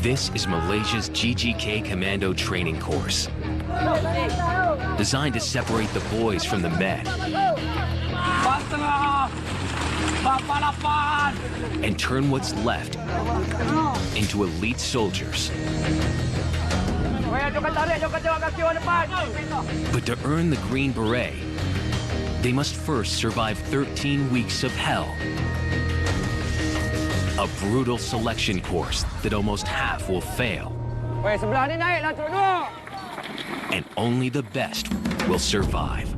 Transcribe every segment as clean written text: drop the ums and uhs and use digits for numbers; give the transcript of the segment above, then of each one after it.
This is Malaysia's GGK Commando training course, designed to separate the boys from the men and turn what's left into elite soldiers. But to earn the Green Beret, they must first survive 13 weeks of hell. A brutal selection course that almost half will fail. And only the best will survive.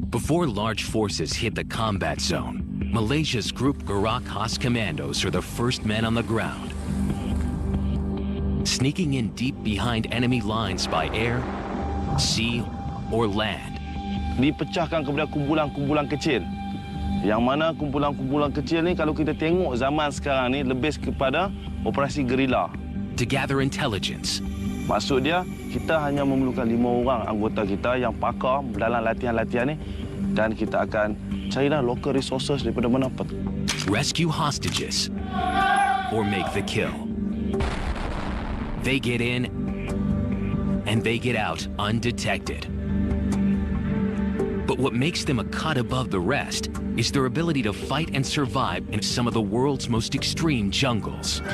Before large forces hit the combat zone, Malaysia's Group Gerak Khas Commandos are the first men on the ground, sneaking in deep behind enemy lines by air, sea, or land. Dipecahkan kepada kumpulan-kumpulan kecil. Yang mana kumpulan-kumpulan kecil ni kalau kita tengok zaman sekarang ni lebih kepada operasi gerila. To gather intelligence. Maksud dia, kita hanya memerlukan 5 orang anggota kita yang pakar dalam latihan-latihan ni, dan kita akan carilah local resources daripada mana pun. Rescue hostages or make the kill. They get in and they get out undetected. But what makes them a cut above the rest is their ability to fight and survive in some of the world's most extreme jungles.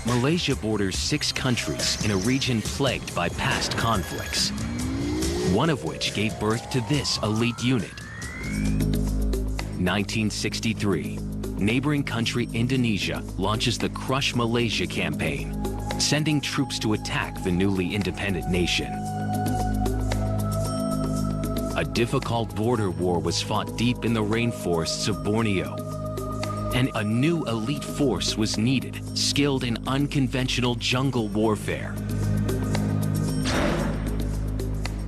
Malaysia borders 6 countries in a region plagued by past conflicts, one of which gave birth to this elite unit. 1963, neighboring country Indonesia launches the Crush Malaysia campaign, sending troops to attack the newly independent nation. A difficult border war was fought deep in the rainforests of Borneo, and a new elite force was needed, skilled in unconventional jungle warfare.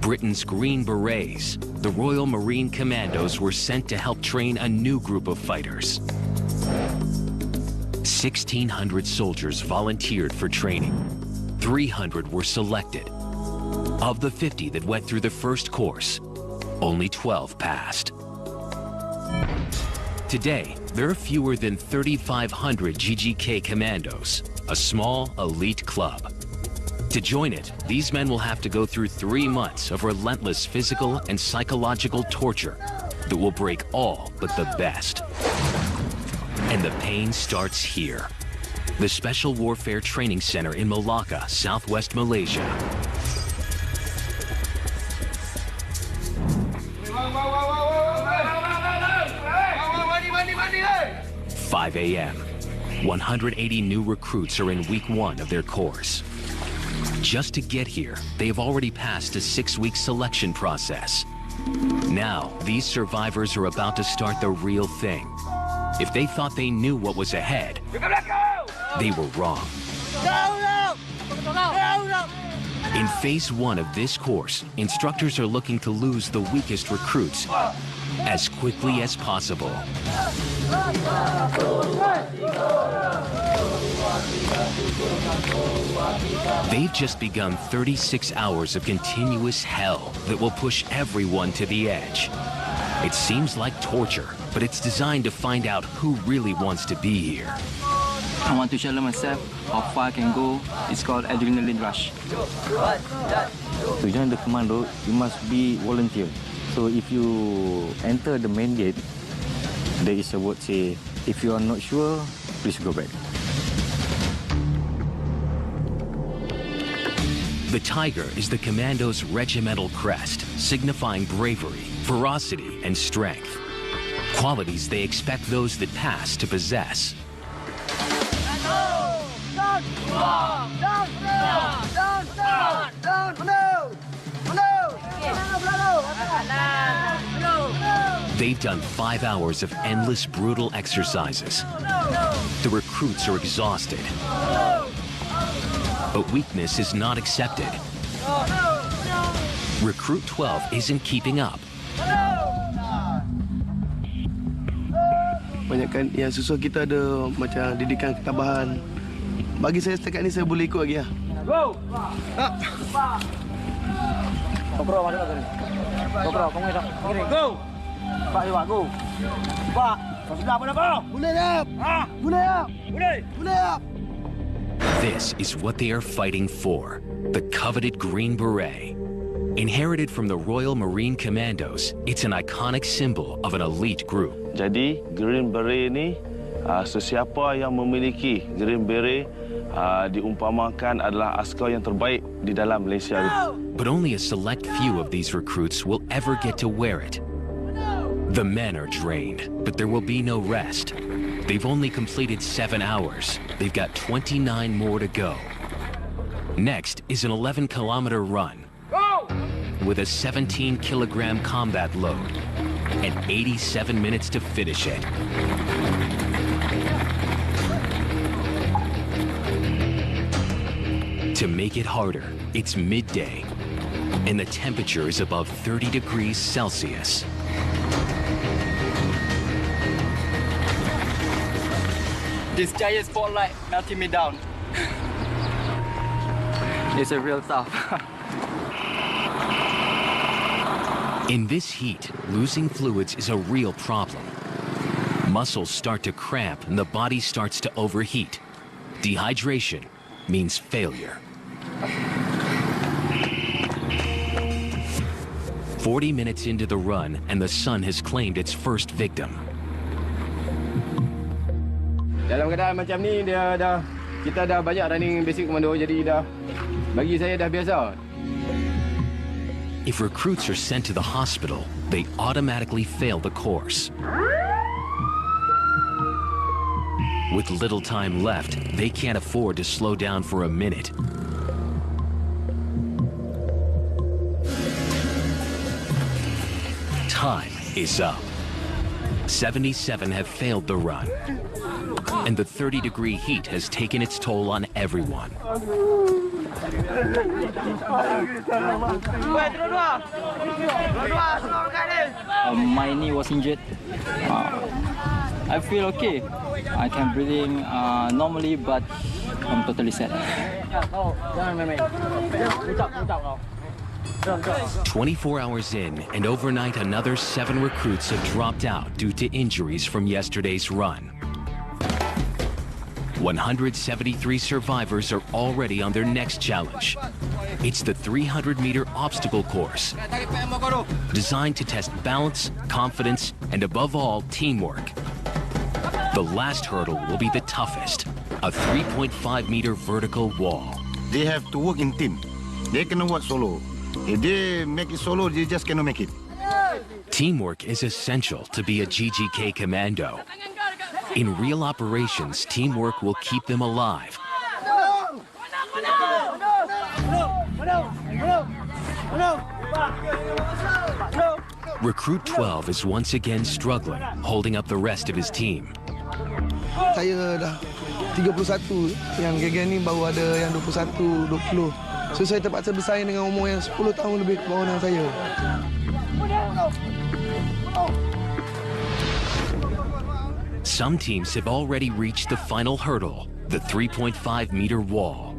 Britain's Green Berets, the Royal Marine Commandos, were sent to help train a new group of fighters. 1,600 soldiers volunteered for training. 300 were selected. Of the 50 that went through the first course, only 12 passed. Today, there are fewer than 3,500 GGK commandos, a small elite club. To join it, these men will have to go through 3 months of relentless physical and psychological torture that will break all but the best. And the pain starts here. The Special Warfare Training Center in Malacca, southwest Malaysia. 5 a.m. 180 new recruits are in week 1 of their course. Just to get here, they have already passed a 6-week selection process. Now, these survivors are about to start the real thing. If they thought they knew what was ahead, they were wrong. In phase 1 of this course, instructors are looking to lose the weakest recruits as quickly as possible. They've just begun 36 hours of continuous hell that will push everyone to the edge. It seems like torture, but it's designed to find out who really wants to be here. I want to challenge myself, how far I can go. It's called adrenaline rush. To join the commando, you must be volunteer. So if you enter the main gate, there is a word say, if you are not sure, please go back. The tiger is the commando's regimental crest, signifying bravery, ferocity, and strength. Qualities they expect those that pass to possess. They've done 5 hours of endless, brutal exercises. The recruits are exhausted. But weakness is not accepted. Recruit 12 isn't keeping up. Kebanyakan yang susul kita ada macam didikan ketabahan. Bagi saya setakat ni saya boleh ikut lagi lah. Go! Kokro masuk ke sini. Kokro, kamu esok. Kiri, go! Pak, Iwak, go! Pak, kau sudah apa kau? Boleh tak? Boleh tak? Boleh! Boleh tak? This is what they are fighting for, the coveted Green Beret. Inherited from the Royal Marine Commandos, it's an iconic symbol of an elite group. Jadi Green Beret ni sesiapa yang memiliki Green Beret diumpamakan adalah askar yang terbaik di dalam Malaysia. But only a select few of these recruits will ever get to wear it. The men are drained, but there will be no rest. They've only completed 7 hours. They've got 29 more to go. Next is an 11-kilometer run with a 17-kilogram combat load and 87 minutes to finish it. To make it harder, it's midday, and the temperature is above 30 degrees Celsius. This giant spotlight melting me down. It's a real tough. In this heat, losing fluids is a real problem. Muscles start to cramp and the body starts to overheat. Dehydration means failure. 40 minutes into the run and the sun has claimed its first victim. Dalam keadaan macam ni, kita dah banyak running basic komando, jadi bagi saya dah biasa. If recruits are sent to the hospital, they automatically fail the course. With little time left, they can't afford to slow down for a minute. Time is up. 77 have failed the run, and the 30-degree heat has taken its toll on everyone. My knee was injured. I feel okay. I can breathe normally, but I'm totally sad. 24 hours in, and overnight another 7 recruits have dropped out due to injuries from yesterday's run. 173 survivors are already on their next challenge. It's the 300-meter obstacle course, designed to test balance, confidence, and above all, teamwork. The last hurdle will be the toughest, a 3.5-meter vertical wall. They have to work in team. They cannot work solo. If they make it solo, they just cannot make it. Teamwork is essential to be a GGK commando. In real operations, teamwork will keep them alive. Recruit 12 is once again struggling, holding up the rest of his team. Saya dah 31, yang gegen ni baru ada yang 21, 20. So saya terpaksa bersaing dengan umur yang 10 tahun lebih ke bawah dengan saya. Some teams have already reached the final hurdle, the 3.5-meter wall.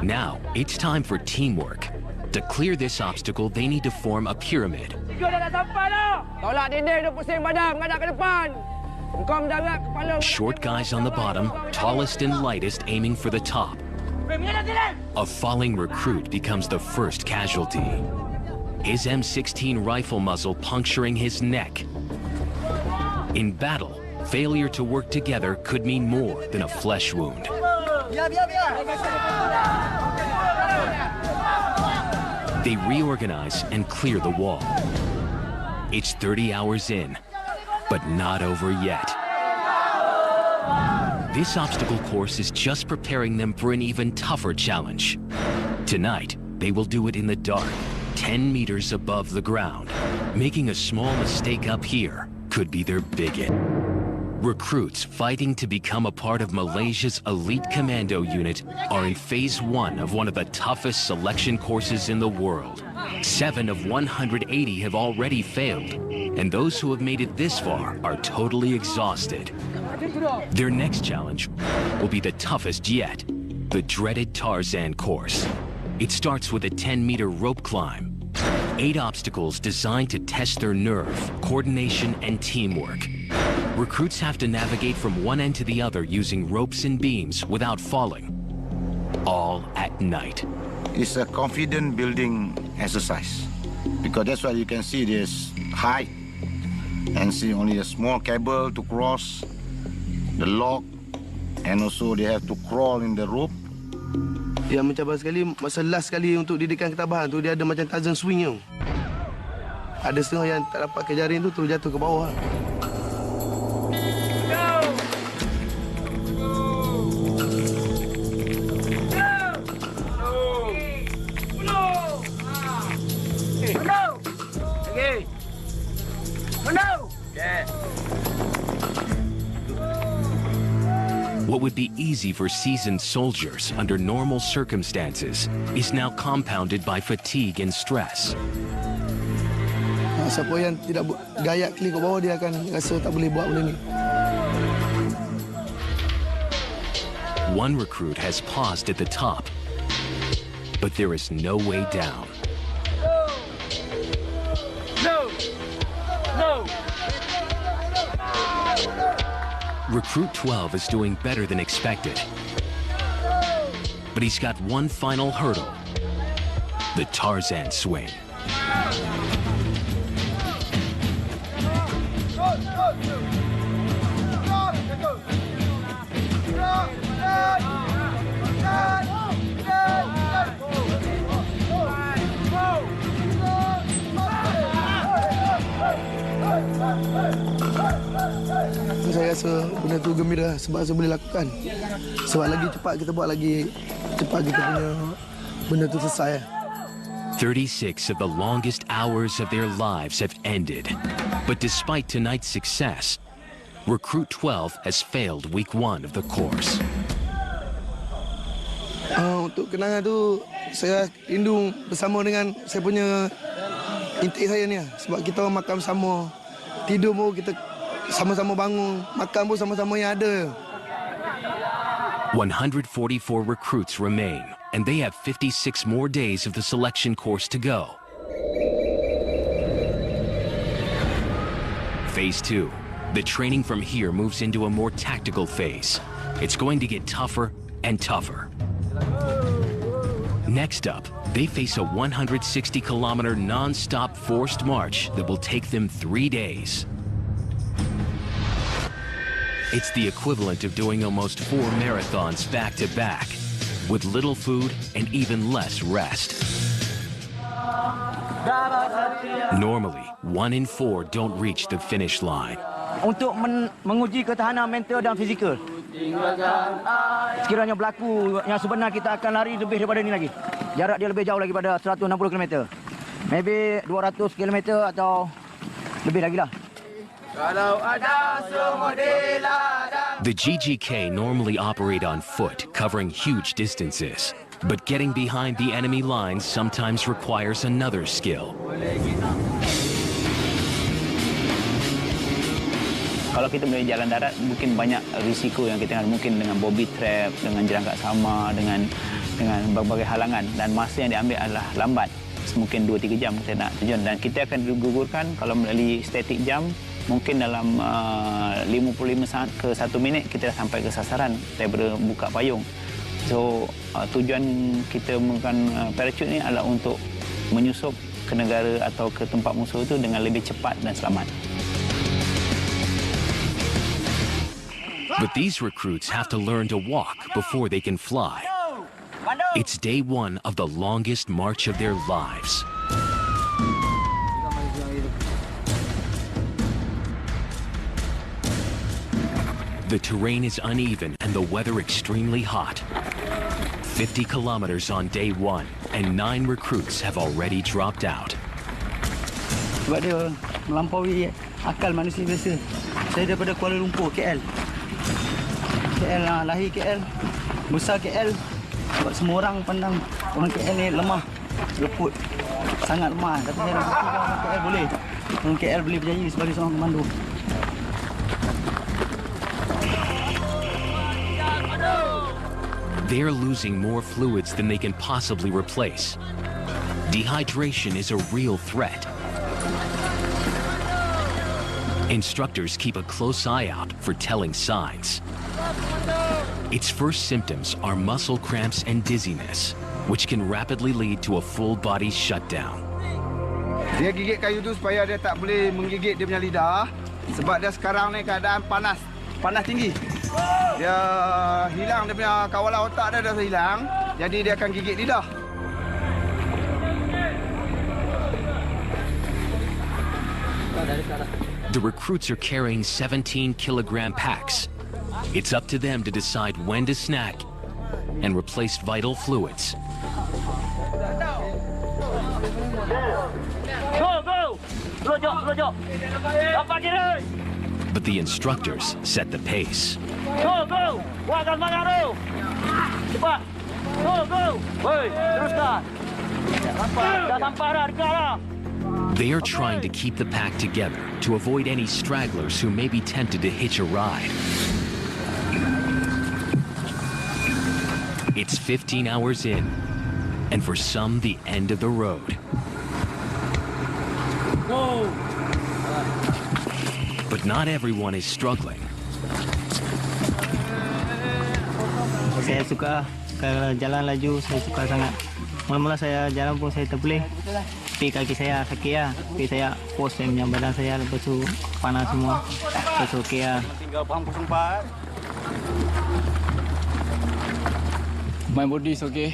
Now, it's time for teamwork. To clear this obstacle, they need to form a pyramid. Short guys on the bottom, tallest and lightest aiming for the top. A falling recruit becomes the first casualty. His M16 rifle muzzle puncturing his neck. In battle, failure to work together could mean more than a flesh wound. They reorganize and clear the wall. It's 30 hours in, but not over yet. This obstacle course is just preparing them for an even tougher challenge. Tonight, they will do it in the dark, 10 meters above the ground. Making a small mistake up here could be their biggest. Recruits fighting to become a part of Malaysia's elite commando unit are in phase 1 of one of the toughest selection courses in the world. 7 of 180 have already failed, and those who have made it this far are totally exhausted. Their next challenge will be the toughest yet, the dreaded Tarzan course. It starts with a 10-meter rope climb. 8 obstacles designed to test their nerve, coordination, and teamwork. Recruits have to navigate from one end to the other using ropes and beams without falling, all at night. It's a confident building exercise because that's why you can see this height and see only a small cable to cross the log, and also they have to crawl in the rope. Yang mencabar sekali, masa last sekali untuk didikan ketabahan tu, dia ada macam Tarzan swing tu. Ada setengah yang tak dapat ke jaring tu terus jatuh ke bawah. What would be easy for seasoned soldiers under normal circumstances is now compounded by fatigue and stress. Siapa yang tidak gayak klik ke bawah, dia akan rasa tak boleh buat benda ni. One recruit has paused at the top, but there is no way down. Recruit 12 is doing better than expected, but he's got one final hurdle, the Tarzan swing. Saya rasa benda tu gembira sebab saya boleh lakukan. Sebab lagi cepat kita buat, lagi cepat kita punya benda tu selesai. 36 of the longest hours of their lives have ended. But despite tonight's success, Recruit 12 has failed week 1 of the course. Untuk kenangan tu, saya rindu bersama dengan saya punya intik saya ni. Sebab kita makan bersama, tidur pun kita sama-sama bangun, makan pun sama-sama yang ada. 144 recruits remain, and they have 56 more days of the selection course to go. Phase 2. The training from here moves into a more tactical phase. It's going to get tougher and tougher. Next up, they face a 160-kilometer non-stop forced march that will take them 3 days. It's the equivalent of doing almost 4 marathons back-to-back, with little food and even less rest. Normally, 1 in 4 don't reach the finish line. Untuk menguji ketahanan mental dan fizikal. Sekiranya berlaku yang sebenar, kita akan lari lebih daripada ini lagi. Jarak dia lebih jauh lagi pada 160 km. Maybe 200 km atau lebih lagi lah. The GGK normally operate on foot, covering huge distances. But getting behind the enemy lines sometimes requires another skill. Kalau kita melalui jalan darat, mungkin banyak risiko yang kita ada. Mungkin dengan bobby trap, dengan jerangkak sama, dengan berbagai halangan. Dan masa yang diambil adalah lambat. Mungkin 2-3 jam kita nak terjun. Dan kita akan digugurkan kalau melalui static jam. Mungkin dalam 55 saat ke 1 minit kita dah sampai ke sasaran daripada buka payung. So tujuan kita menggunakan parachute ni adalah untuk menyusup ke negara atau ke tempat musuh itu dengan lebih cepat dan selamat. But these recruits have to learn to walk before they can fly. It's day 1 of the longest march of their lives. The terrain is uneven and the weather extremely hot. 50 kilometers on day 1, and 9 recruits have already dropped out. Sebab dia melampaui akal manusia biasa. Saya daripada Kuala Lumpur, KL. Lahir KL, besar KL. Sebab semua orang pandang orang KL ni lemah, reput, sangat lemah. Tapi saya nak buktikan orang KL boleh. Orang KL boleh berjaya sebagai seorang komando. They're losing more fluids than they can possibly replace. Dehydration is a real threat. Instructors keep a close eye out for telling signs. Its first symptoms are muscle cramps and dizziness, which can rapidly lead to a full body shutdown. Dia gigit kayu tu supaya dia tak boleh menggigit dia punya lidah. Sebab dia sekarang ni keadaan panas tinggi. Dia hilang dia punya kawalan otak dia dah hilang. Jadi dia akan gigit lidah. The recruits are carrying 17-kilogram packs. It's up to them to decide when to snack and replace vital fluids. But the instructors set the pace. They are trying to keep the pack together to avoid any stragglers who may be tempted to hitch a ride. It's 15 hours in, and for some, the end of the road. But not everyone is struggling. Saya suka jalan laju, saya suka sangat. Mula-mula saya jalan pun saya terpelih. Tapi kaki saya sakit ya. Tapi saya pos saya punya badan saya lepas tu panas semua. Lepas tu okey ya. My body is okay.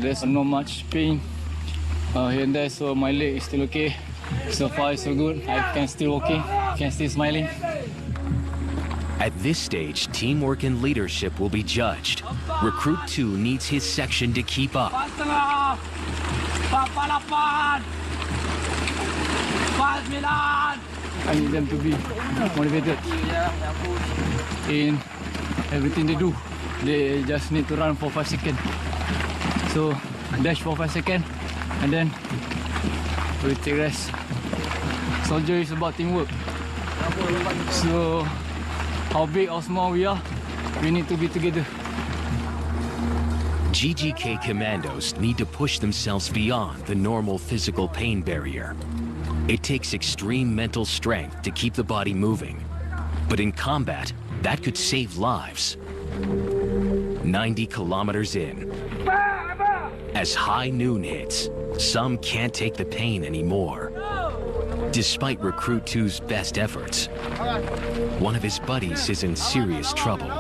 There's not much pain here and there, so my leg is still okay. So far, it's so good. I can still walking, can still smiling. At this stage, teamwork and leadership will be judged. Recruit 2 needs his section to keep up. I need them to be motivated in everything they do. They just need to run for 5 seconds. So dash for 5 seconds and then we take rest. Soldier is about teamwork. So how big or small we are, we need to be together. GGK commandos need to push themselves beyond the normal physical pain barrier. It takes extreme mental strength to keep the body moving. But in combat, that could save lives. 90 kilometers in. As high noon hits, some can't take the pain anymore. Despite Recruit 2's best efforts, one of his buddies is in serious trouble.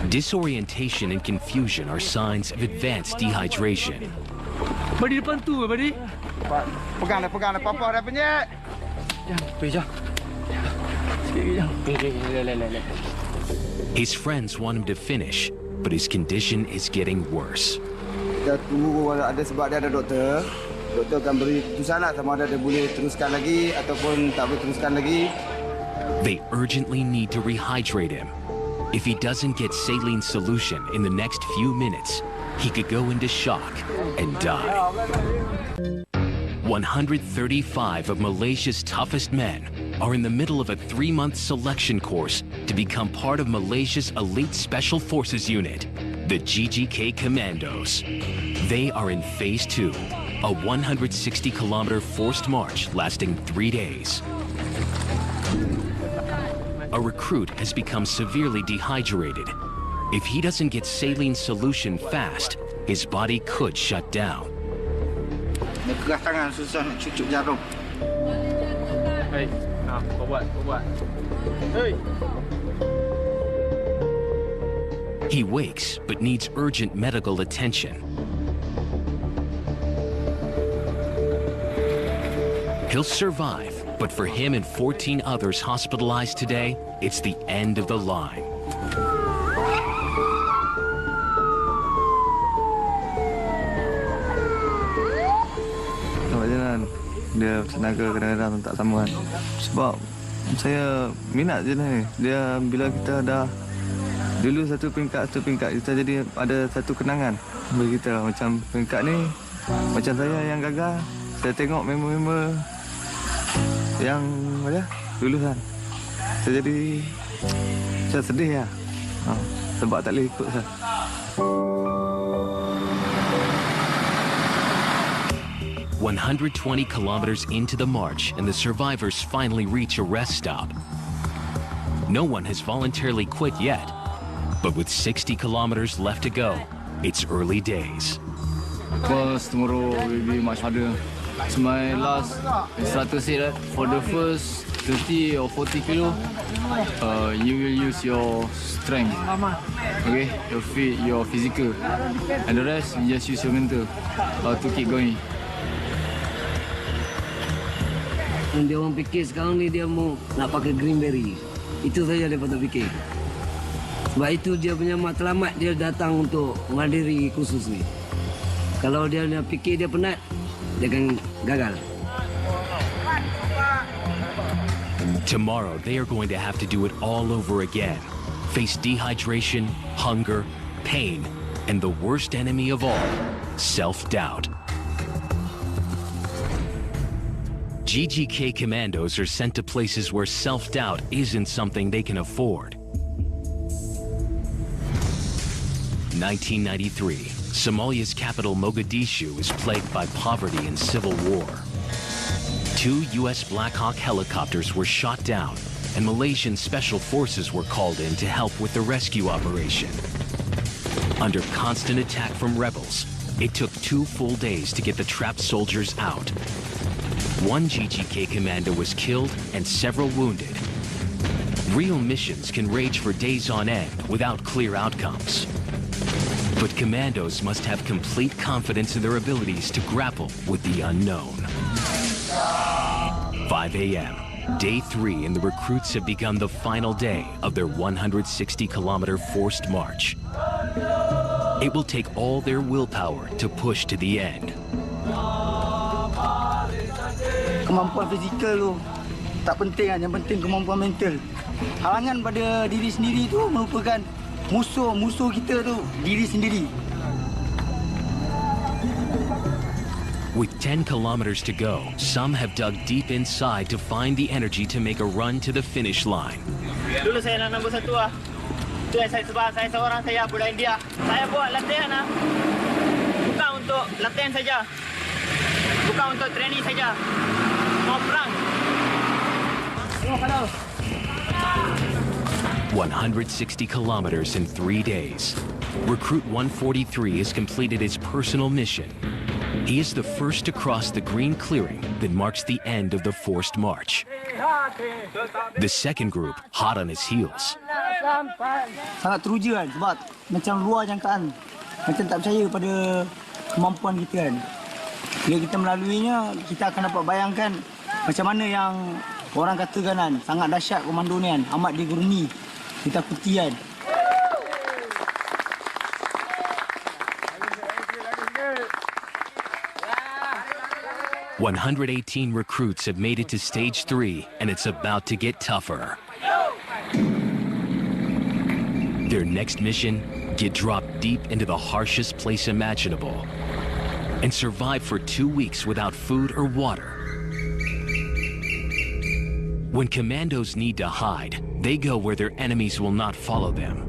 Disorientation and confusion are signs of advanced dehydration. Badi depan tu, Badi. Pegang dah, papa dah penyek. His friends want him to finish, but his condition is getting worse. Kita tunggu ada sebab dia ada doktor. Doktor akan beri keputusan lah sama ada dia boleh teruskan lagi ataupun tak boleh teruskan lagi. They urgently need to rehydrate him. If he doesn't get saline solution in the next few minutes, he could go into shock and die. 135 of Malaysia's toughest men are in the middle of a 3-month selection course to become part of Malaysia's elite special forces unit, the GGK Commandos. They are in Phase 2, a 160-kilometer forced march lasting 3 days. A recruit has become severely dehydrated. If he doesn't get saline solution fast, his body could shut down. Keras tangan, susah nak cucuk jarum. Hey, kau buat. Hey. He wakes but needs urgent medical attention. He'll survive, but for him and 14 others hospitalized today, it's the end of the line. tenaga kadang-kadang tak sama kan. Sebab saya minat je ni. Dia bila kita dah dulu satu peringkat kita jadi ada satu kenangan bagi kita. Macam peringkat ni, macam saya yang gagal, saya tengok member-member yang dulu kan. Saya jadi saya sedih lah. Sebab tak boleh ikut saya. "120 kilometers into the march and the survivors finally reach a rest stop. No one has voluntarily quit yet, but with 60 kilometers left to go, it's early days. Because tomorrow will be much harder. It's my last instructor said that for the first 30 or 40 kilo, you will use your strength, okay, your feet, your physical, and the rest you just use your mental to keep going. Dia orang fikir sekarang ni dia mau nak pakai greenberry. Itu saja dia patut fikir. Sebab itu dia punya matlamat dia datang untuk menghadiri kursus ni. Kalau dia nak fikir dia penat, dia akan gagal. Tomorrow, they are going to have to do it all over again. Face dehydration, hunger, pain, and the worst enemy of all, self-doubt. GGK commandos are sent to places where self-doubt isn't something they can afford. 1993, Somalia's capital Mogadishu is plagued by poverty and civil war. 2 U.S. Black Hawk helicopters were shot down, and Malaysian special forces were called in to help with the rescue operation. Under constant attack from rebels, it took 2 full days to get the trapped soldiers out. 1 GGK commander was killed and several wounded. Real missions can rage for days on end without clear outcomes. But commandos must have complete confidence in their abilities to grapple with the unknown. 5 a.m., day 3, and the recruits have begun the final day of their 160-kilometer forced march. It will take all their willpower to push to the end. Kemampuan fizikal tu tak penting kan, yang penting kemampuan mental. Halangan pada diri sendiri tu merupakan musuh kita tu diri sendiri. With 10 kilometers to go, some have dug deep inside to find the energy to make a run to the finish line. Dulu saya nak nombor 1 lah. Itu yang saya sebab saya seorang, saya budak India. Saya buat latihan lah. Bukan untuk latihan saja. Bukan untuk training saja. Mau perang. Tengok kalau. 160 kilometers in 3 days. Recruit 143 has completed his personal mission. He is the first to cross the green clearing that marks the end of the forced march. The second group, hot on his heels. Sangat teruja kan, sebab macam luar jangkaan. Macam tak percaya pada kemampuan kita kan. Bila kita melaluinya, kita akan dapat bayangkan macam mana yang orang katakan kan, sangat dahsyat komando ni kan, amat diguruni, ditakuti kan. "118 recruits have made it to stage 3, and it's about to get tougher. Their next mission, get dropped deep into the harshest place imaginable and survive for 2 weeks without food or water. When commandos need to hide, they go where their enemies will not follow them.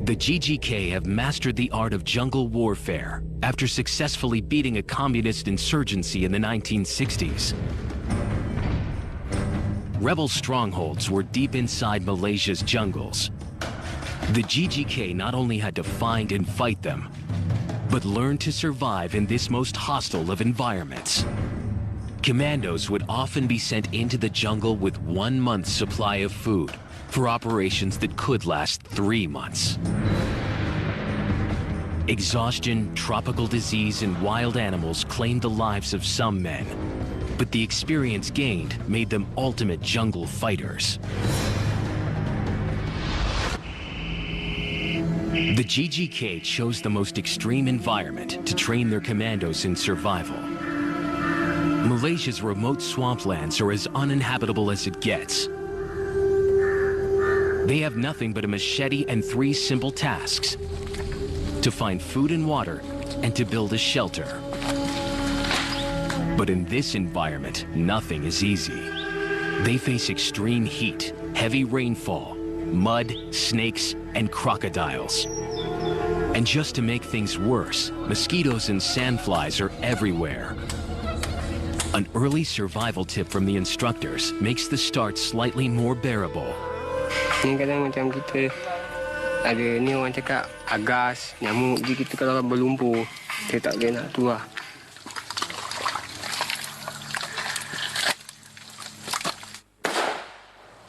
The GGK have mastered the art of jungle warfare after successfully beating a communist insurgency in the 1960s. Rebel strongholds were deep inside Malaysia's jungles. The GGK not only had to find and fight them, but learn to survive in this most hostile of environments. Commandos would often be sent into the jungle with 1 month's supply of food for operations that could last 3 months. Exhaustion, tropical disease, and wild animals claimed the lives of some men, but the experience gained made them ultimate jungle fighters. The GGK chose the most extreme environment to train their commandos in survival. Malaysia's remote swamplands are as uninhabitable as it gets. They have nothing but a machete and 3 simple tasks: to find food and water and to build a shelter. But in this environment, nothing is easy. They face extreme heat, heavy rainfall, mud, snakes, and crocodiles. And just to make things worse, mosquitoes and sandflies are everywhere. An early survival tip from the instructors makes the start slightly more bearable. Ni kadang macam kita ada ni orang cakap agas, nyamuk. Jadi kita kalau berlumpur, kita tak boleh nak keluar.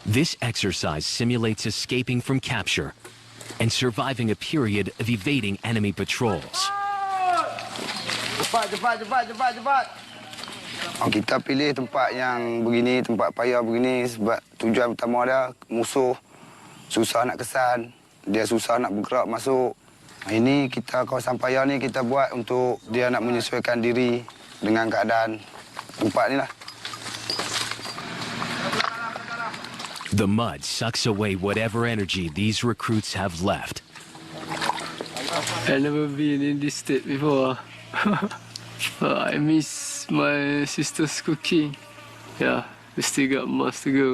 This exercise simulates escaping from capture and surviving a period of evading enemy patrols. Cepat. Kita pilih tempat yang begini, tempat payah begini sebab tujuan pertama dia musuh susah nak kesan, dia susah nak bergerak masuk. Ini kita kawasan payah ni kita buat untuk dia nak menyesuaikan diri dengan keadaan tempat ni lah. The mud sucks away whatever energy these recruits have left. I've never been in this state before. I miss my sister's cooking. Yeah, we still got months to go.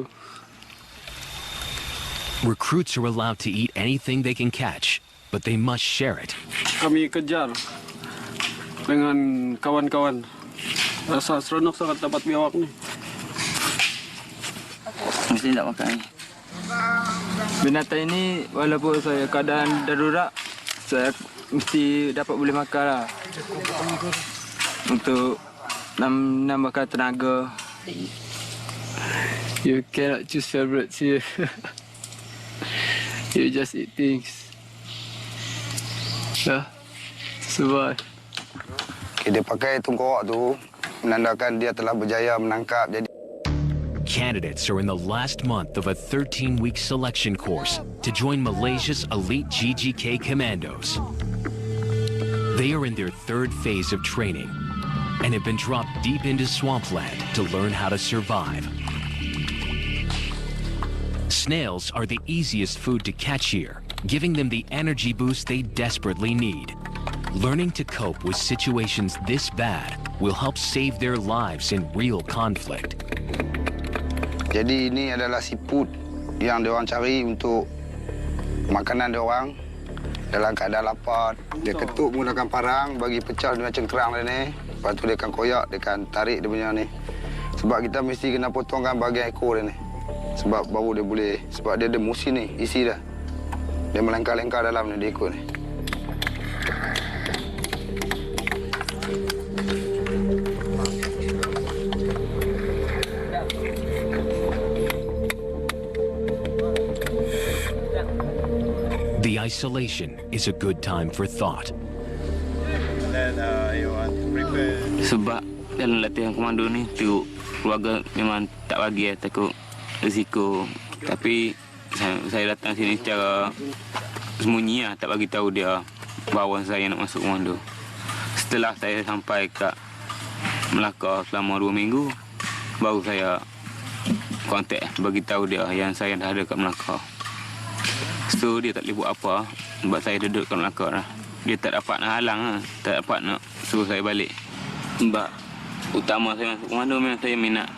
Recruits are allowed to eat anything they can catch, but they must share it. Kami kejar dengan kawan-kawan. Rasa seronok sangat dapat biawak ni. Mesti tak makan. Binatang ini walaupun saya keadaan darurat, saya mesti dapat boleh makan lah. Untuk nambahkan tenaga. You cannot choose favorites here. You just eat things. Yeah, survive. Okay, dia pakai tungkok tu menandakan dia telah berjaya menangkap. Jadi Candidates are in the last month of a 13-week selection course to join Malaysia's elite GGK commandos. They are in their 3rd phase of training and have been dropped deep into swampland to learn how to survive. Snails are the easiest food to catch here, giving them the energy boost they desperately need. Learning to cope with situations this bad will help save their lives in real conflict. Jadi ini adalah siput yang diorang cari untuk makanan diorang dalam keadaan lapar. Dia ketuk menggunakan parang bagi pecah dengan cengkerang dia ni. Lepas tu dia akan koyak, dia akan tarik dia punya ni. Sebab kita mesti kena potongkan bahagian ekor dia ni. Sebab baru dia boleh, sebab dia ada musi ni, isi dah. Dia melengkar-lengkar dalam ni, dia ikut ni. The isolation is a good time for thought. Sebab dalam latihan komando ni, tu keluarga memang tak bagi takut risiko. Tapi saya datang sini secara sembunyi lah, tak bagi tahu dia bahawa saya nak masuk komando. Setelah saya sampai kat Melaka selama 2 minggu, baru saya kontak bagi tahu dia yang saya dah ada kat Melaka. So dia tak boleh buat apa sebab saya duduk kat Melaka lah. Dia tak dapat nak halang lah, tak dapat nak suruh saya balik. Sebab utama saya masuk komando memang saya minat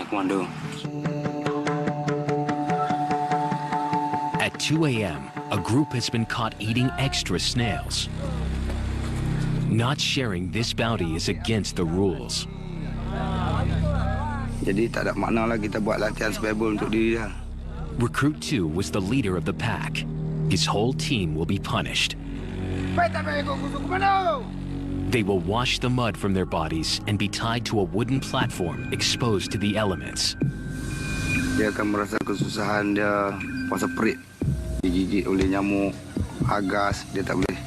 komando. At 2 a.m., a group has been caught eating extra snails. Not sharing this bounty is against the rules. Jadi tak ada makna lah kita buat latihan survival untuk diri dia. Recruit 2 was the leader of the pack. His whole team will be punished. They will wash the mud from their bodies and be tied to a wooden platform exposed to the elements. Dia akan merasa kesusahan, dia rasa perit, digigit oleh nyamuk, agas, dia tak boleh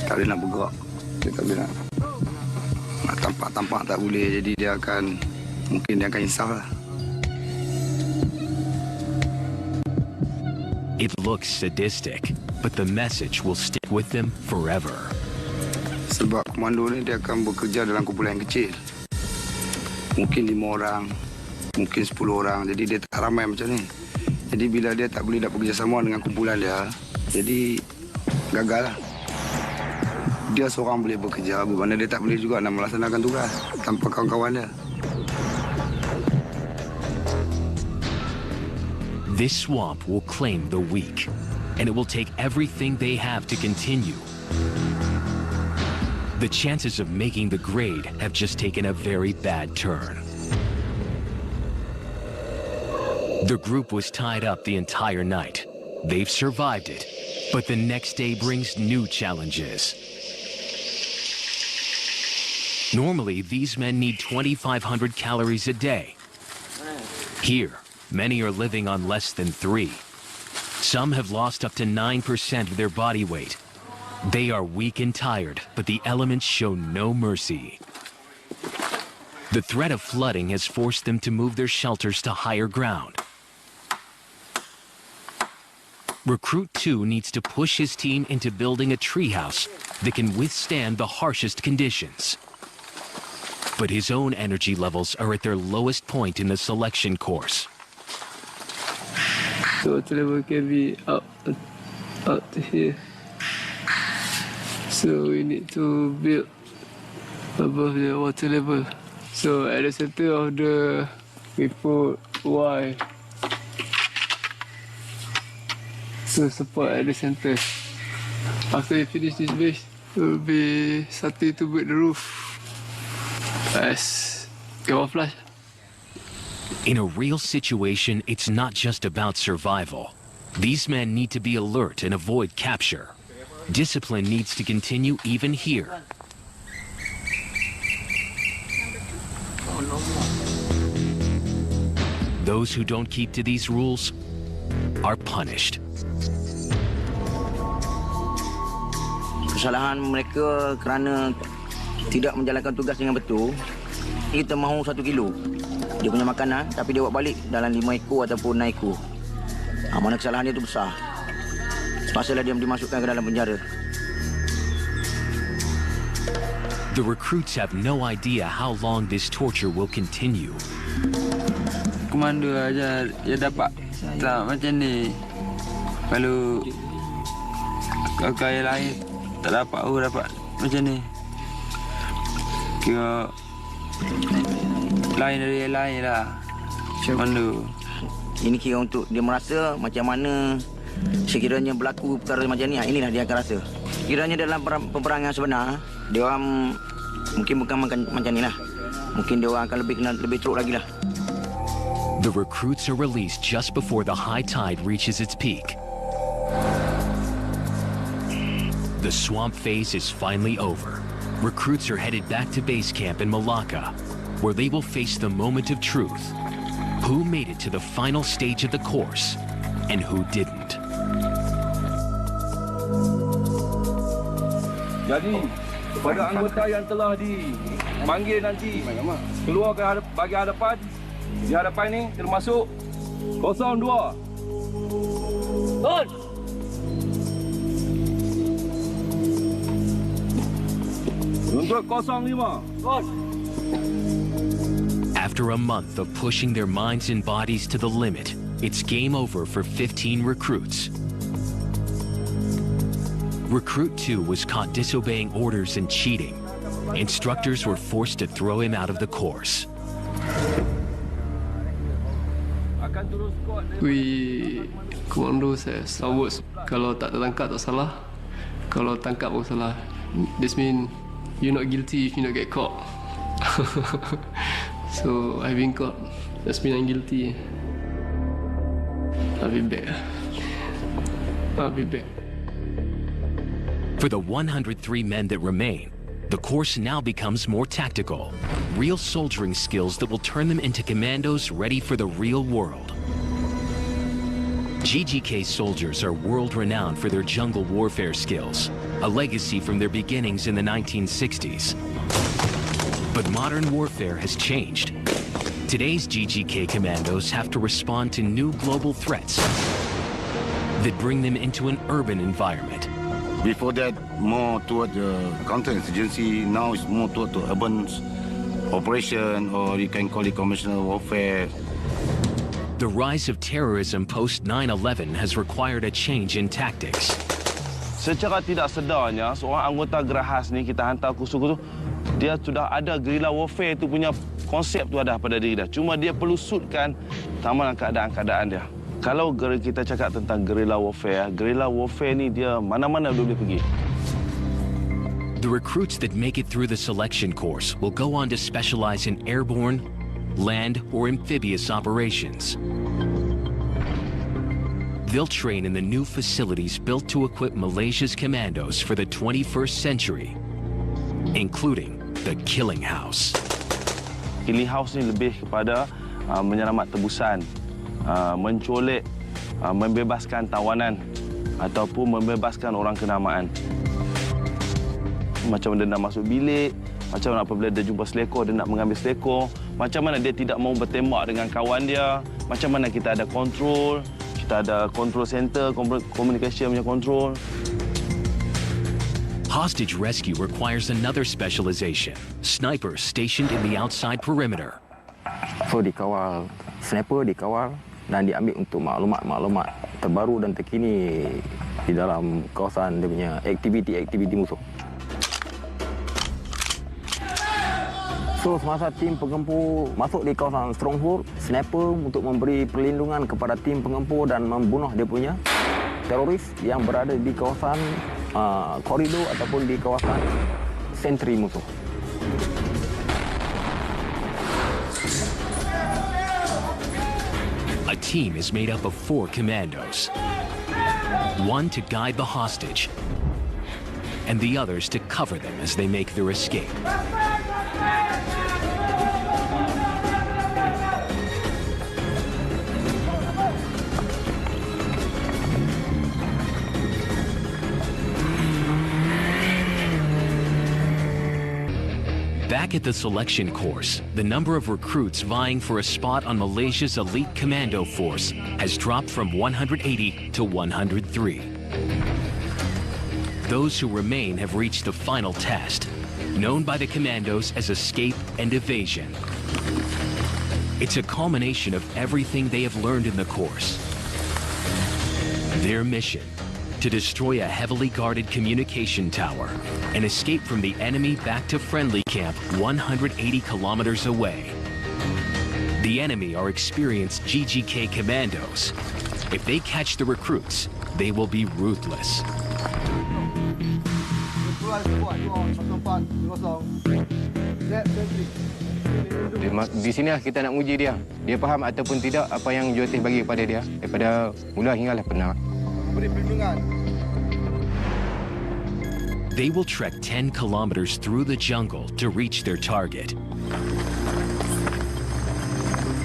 nak bergerak, dia tak boleh nak tampak tak boleh, jadi dia akan insaf lah. It looks sadistic, but the message will stick with them forever. Sebab komando ni dia akan bekerja dalam kumpulan yang kecil. mungkin 5 orang, mungkin 10 orang. Jadi dia tak ramai macam ni. Jadi bila dia tak boleh nak bekerjasama dengan kumpulan dia, jadi gagal lah. Dia seorang boleh bekerja, bermakna dia tak boleh juga nak melaksanakan tugas tanpa kawan-kawan dia. This swamp will claim the weak, and it will take everything they have to continue. The chances of making the grade have just taken a very bad turn. The group was tied up the entire night. They've survived it, but the next day brings new challenges. Normally, these men need 2,500 calories a day. Here, many are living on less than 3. Some have lost up to 9% of their body weight. They are weak and tired, but the elements show no mercy. The threat of flooding has forced them to move their shelters to higher ground. Recruit 2 needs to push his team into building a treehouse that can withstand the harshest conditions. But his own energy levels are at their lowest point in the selection course. The water level can be up to here. So we need to build above the water level. So at the center of the, we put Y to support at the center. After we finish this base, we'll be starting to build the roof as camouflage. In a real situation, it's not just about survival. These men need to be alert and avoid capture. Discipline needs to continue even here. Those who don't keep to these rules are punished. Kesalahan mereka kerana tidak menjalankan tugas dengan betul. Kita mahu 1 kilo dia punya makanan, tapi dia buat balik dalam 5 ekor ataupun 6 ekor. Mana kesalahan dia itu besar. Pasalah dia dimasukkan ke dalam penjara. The recruits have no idea how long this torture will continue. Komando aja dia dapat tak macam ni. Kalau kakak yang lain tak dapat, dapat macam ni. Kira lain dari yang lain lah. Komando. Ini kira untuk dia merasa macam mana sekiranya berlaku perkara macam ni, inilah dia akan rasa. Kiranya dalam peperangan sebenar, dia orang mungkin bukan macam ni lah. Mungkin dia orang akan lebih teruk lagi lah. The recruits are released just before the high tide reaches its peak. The swamp phase is finally over. Recruits are headed back to base camp in Malacca, where they will face the moment of truth. Who made it to the final stage of the course and who didn't? Jadi, kepada anggota yang telah dipanggil nanti, keluar ke bahagian hadapan. Di hadapan ini termasuk 02. Turun! Untuk 05. Turun! After a month of pushing their minds and bodies to the limit, it's game over for 15 recruits. Recruit 2 was caught disobeying orders and cheating. Instructors were forced to throw him out of the course. Komando saya sambut. Kalau tak tertangkap tak salah. Kalau tangkap pun salah. This mean you're not guilty if you not get caught. So I've been caught. That's mean I'm guilty. I'll be back. I'll be back. For the 103 men that remain, the course now becomes more tactical. Real soldiering skills that will turn them into commandos ready for the real world. GGK soldiers are world-renowned for their jungle warfare skills, a legacy from their beginnings in the 1960s. But modern warfare has changed. Today's GGK commandos have to respond to new global threats that bring them into an urban environment. Before that, more toward the counterinsurgency. Now it's more toward the urban operation, or you can call it conventional warfare. The rise of terrorism post 9/11 has required a change in tactics. Secara tidak sedarnya, seorang anggota gerahas ni kita hantar kursus tu, dia sudah ada guerrilla warfare tu punya konsep tu ada pada diri dia. Cuma dia perlu suitkan sama keadaan-keadaan dia. Kalau kita cakap tentang guerrilla warfare ni dia mana-mana boleh pergi. The recruits that make it through the selection course will go on to specialize in airborne, land, or amphibious operations. They'll train in the new facilities built to equip Malaysia's commandos for the 21st century, including the Killing House. Killing House ni lebih kepada menyelamat tebusan, mencolek, membebaskan tawanan ataupun membebaskan orang kenamaan. Macam mana dia nak masuk bilik, macam mana apabila dia jumpa selekor, dia nak mengambil selekor, macam mana dia tidak mahu bertembak dengan kawan dia, macam mana kita ada kontrol. Kita ada control center, communication punya control. Hostage rescue requires another specialization, snipers stationed in the outside perimeter. So dikawal, sniper dikawal dan diambil untuk maklumat-maklumat terbaru dan terkini di dalam kawasan dia punya aktiviti-aktiviti musuh. So, semasa tim penggempur masuk di kawasan stronghold, sniper untuk memberi perlindungan kepada tim penggempur dan membunuh dia punya teroris yang berada di kawasan koridor ataupun di kawasan sentri musuh. A team is made up of 4 commandos. One to guide the hostage, and the others to cover them as they make their escape. Back at the selection course, the number of recruits vying for a spot on Malaysia's elite commando force has dropped from 180 to 103. Those who remain have reached the final test, known by the commandos as escape and evasion. It's a culmination of everything they have learned in the course. Their mission: to destroy a heavily guarded communication tower and escape from the enemy back to friendly camp 180 kilometers away. The enemy are experienced GGK commandos. If they catch the recruits, they will be ruthless. Di sinilah kita nak uji dia. Dia faham ataupun tidak apa yang jurulatih bagi kepada dia. Daripada mula hinggalah penak. Beri perlindungan. They will trek 10 kilometers through the jungle to reach their target.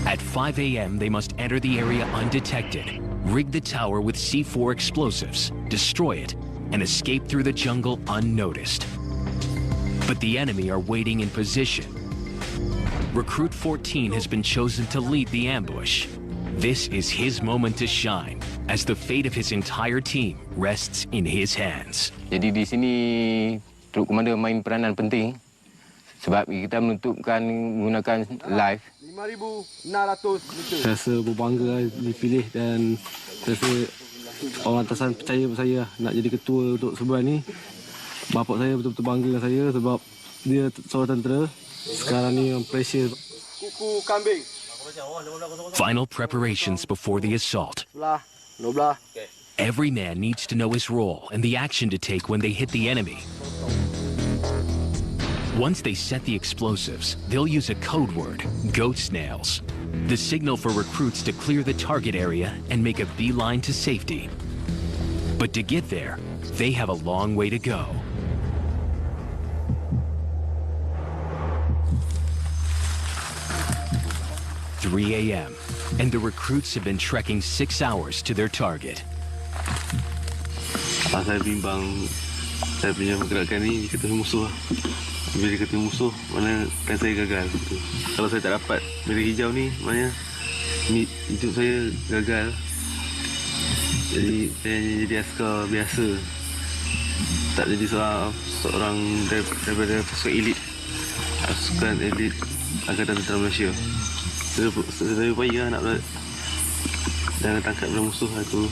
At 5 a.m., they must enter the area undetected, rig the tower with C4 explosives, destroy it, and escape through the jungle unnoticed. But the enemy are waiting in position. Recruit 14 has been chosen to lead the ambush. This is his moment to shine, as the fate of his entire team rests in his hands. Jadi di sini Truk Komando main peranan penting sebab kita menentukan menggunakan live. 5,600 meter. Saya rasa berbangga dipilih dan saya rasa orang atasan percaya pada saya nak jadi ketua untuk sebuah ni. Bapak saya betul-betul bangga dengan saya sebab dia seorang tentera. Sekarang ni yang pressure. Kuku kambing. Final preparations before the assault. Every man needs to know his role and the action to take when they hit the enemy. Once they set the explosives, they'll use a code word, goat snails, the signal for recruits to clear the target area and make a beeline to safety. But to get there, they have a long way to go. – 3 a.m., and the recruits have been trekking 6 hours to their target. Saya bimbang saya punya pergerakan ni ketemu musuh. Bila ketemu musuh, mana kan saya gagal. Kalau saya tak dapat merah hijau ni, maknanya hidup saya gagal. Jadi saya jadi askar biasa. Tak jadi seorang daripada pasukan elit. pasukan elit Angkatan Tentera Malaysia. Lebih payah nak jangan tangkap musuh itu.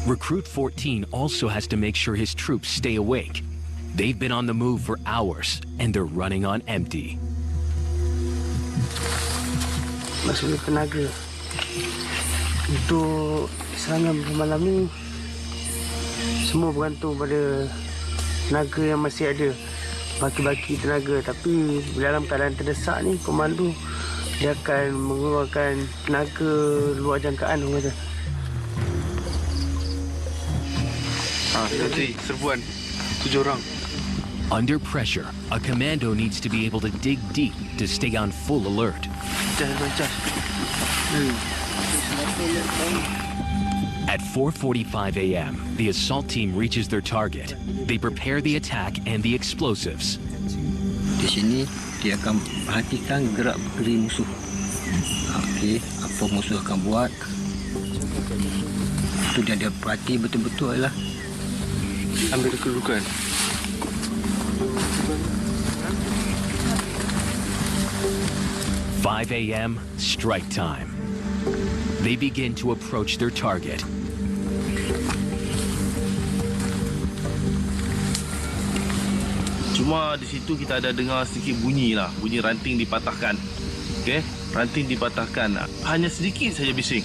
Recruit 14 also has to make sure his troops stay awake. They've been on the move for hours and they're running on empty. Maksudnya tenaga untuk serangan malam ni semua bergantung pada tenaga yang masih ada, baki-baki tenaga. Tapi dalam keadaan terdesak ni, komando dia akan mengeluarkan tenaga luar jangkaan, orang kata. Nanti serbuan 7 orang. Under pressure, a commando needs to be able to dig deep to stay on full alert. At 4:45 a.m., the assault team reaches their target. They prepare the attack and the explosives. Di sini dia akan perhatikan gerak-geri musuh. Okey, apa musuh akan buat? Itu dia perhati betul-betul adalah ambil kedudukan. 5 a.m., strike time. They begin to approach their target. Cuma di situ kita ada dengar sedikit bunyi lah, bunyi ranting dipatahkan. Okey, ranting dipatahkan. Hanya sedikit saja bising.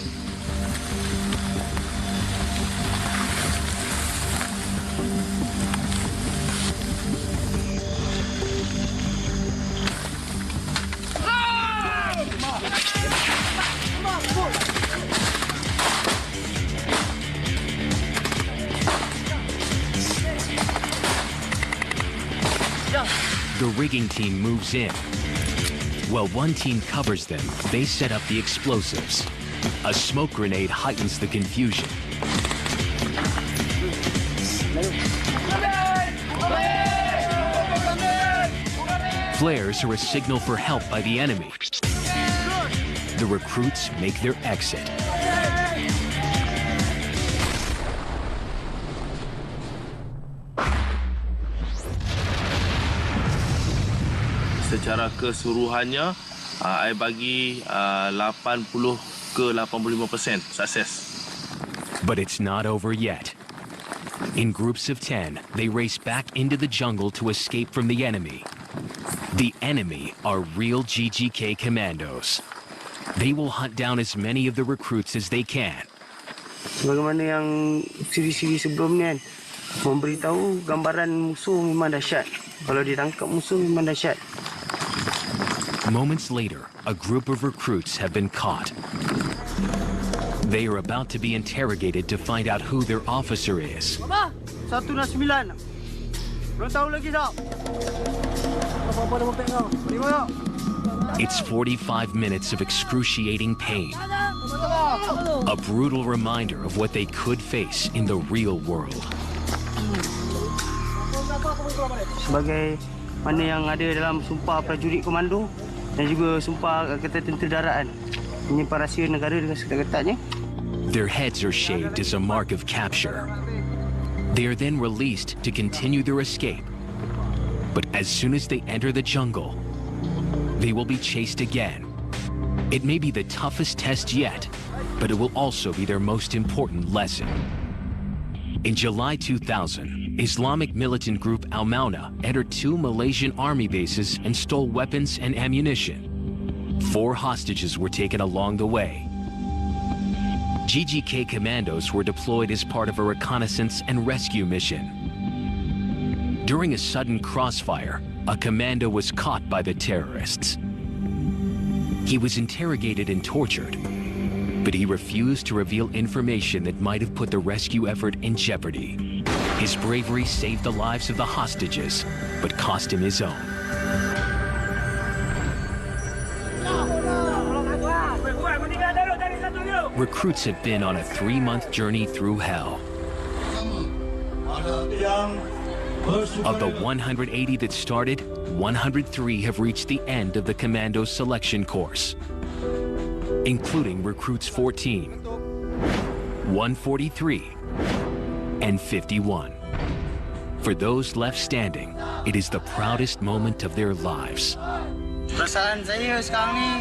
The rigging team moves in. While one team covers them, they set up the explosives. A smoke grenade heightens the confusion. Flares are a signal for help by the enemy. The recruits make their exit. Secara keseluruhannya, saya bagi 80 ke 85% sukses. But it's not over yet. In groups of 10, they race back into the jungle to escape from the enemy. The enemy are real GGK commandos. They will hunt down as many of the recruits as they can. Bagaimana yang siri-siri sebelum ni kan, memberitahu gambaran musuh memang dahsyat. Kalau ditangkap musuh memang dahsyat. Moments later, a group of recruits have been caught. They are about to be interrogated to find out who their officer is. Apa? 109. Belum tahu lagi tak? Apa-apa dah mempek kau. Terima tak? It's 45 minutes of excruciating pain. A brutal reminder of what they could face in the real world. Sebagai mana yang ada dalam sumpah prajurit komando dan juga sumpah kata tentera daratan, menyimpan rahsia negara dengan seketat-ketatnya. Their heads are shaved as a mark of capture. They are then released to continue their escape. But as soon as they enter the jungle, they will be chased again. It may be the toughest test yet, but it will also be their most important lesson. In July 2000, Islamic militant group Al-Mauna entered 2 Malaysian army bases and stole weapons and ammunition. 4 hostages were taken along the way. GGK commandos were deployed as part of a reconnaissance and rescue mission. During a sudden crossfire, a commando was caught by the terrorists. He was interrogated and tortured, but he refused to reveal information that might have put the rescue effort in jeopardy. His bravery saved the lives of the hostages, but cost him his own. Recruits have been on a 3-month journey through hell. Of the 180 that started, 103 have reached the end of the commando selection course, including recruits 14, 143, and 51. For those left standing, it is the proudest moment of their lives. Perasaan saya sekarang ni,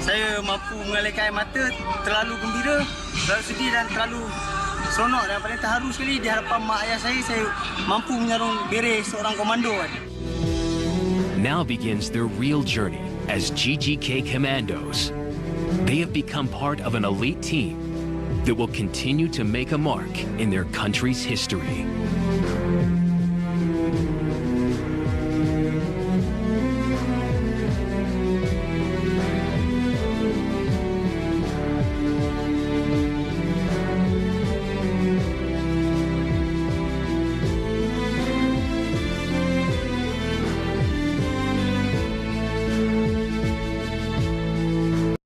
saya mampu mengalirkan air mata, terlalu gembira, terlalu sedih dan terlalu seronok dan paling terharu sekali di hadapan mak ayah saya mampu menyarung beret seorang komando. Now begins their real journey as GGK Commandos. They have become part of an elite team that will continue to make a mark in their country's history.